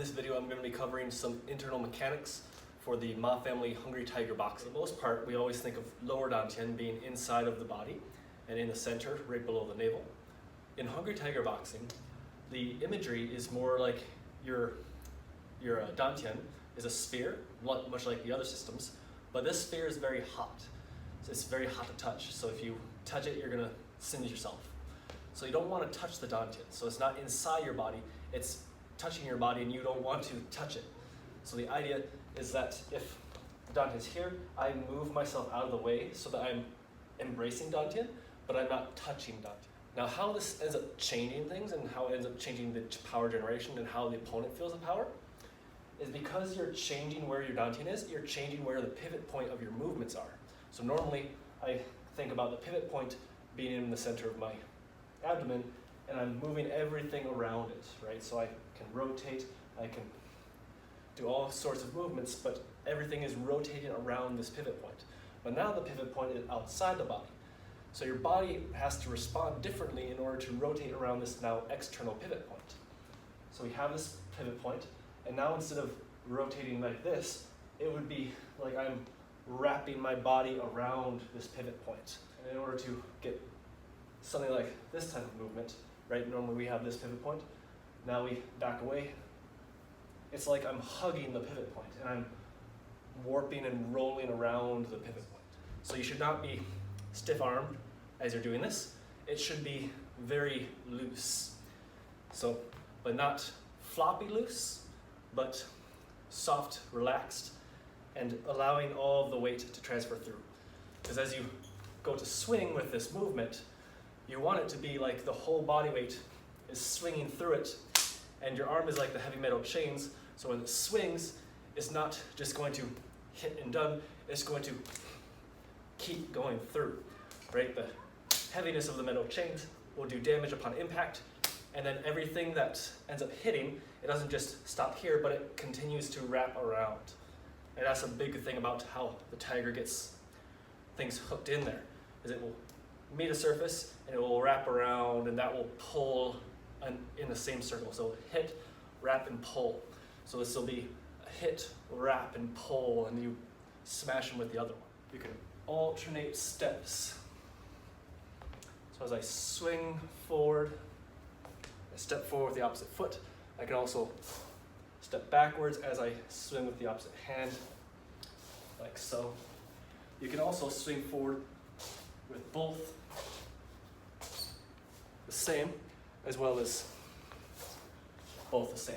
this video I'm going to be covering some internal mechanics for the Ma family Hungry Tiger box. For the most part, we always think of lower dantian being inside of the body and in the center, right below the navel. In Hungry Tiger boxing, the imagery is more like your dantian is a sphere, much like the other systems, but this sphere is very hot. So it's very hot to touch. So if you touch it, you're going to singe yourself. So you don't want to touch the dantian. So it's not inside your body, it's touching your body and you don't want to touch it. So the idea is that if the dantian is here, I move myself out of the way so that I'm embracing dantian, but I'm not touching dantian. Now how this ends up changing things and how it ends up changing the power generation and how the opponent feels the power is because you're changing where your dantian is, you're changing where the pivot point of your movements are. So normally I think about the pivot point being in the center of my abdomen and I'm moving everything around it, right? So I can rotate, I can do all sorts of movements, but everything is rotating around this pivot point. But now the pivot point is outside the body. So your body has to respond differently in order to rotate around this now external pivot point. So we have this pivot point, and now instead of rotating like this, it would be like I'm wrapping my body around this pivot point. And in order to get something like this type of movement, right, normally we have this pivot point, now we back away. It's like I'm hugging the pivot point and I'm warping and rolling around the pivot point. So you should not be stiff-armed as you're doing this. It should be very loose. So, but not floppy loose, but soft, relaxed, and allowing all of the weight to transfer through. Because as you go to swing with this movement, you want it to be like the whole body weight is swinging through it, and your arm is like the heavy metal chains, so when it swings, it's not just going to hit and done, it's going to keep going through, right? The heaviness of the metal chains will do damage upon impact, and then everything that ends up hitting, it doesn't just stop here, but it continues to wrap around. And that's a big thing about how the tiger gets things hooked in there, is it will meet a surface and it will wrap around, and that will pull in the same circle. So hit, wrap, and pull. So this will be a hit, wrap, and pull, and you smash them with the other one. You can alternate steps. So as I swing forward, I step forward with the opposite foot. I can also step backwards as I swing with the opposite hand, like so. You can also swing forward with both the same, as well as both the same.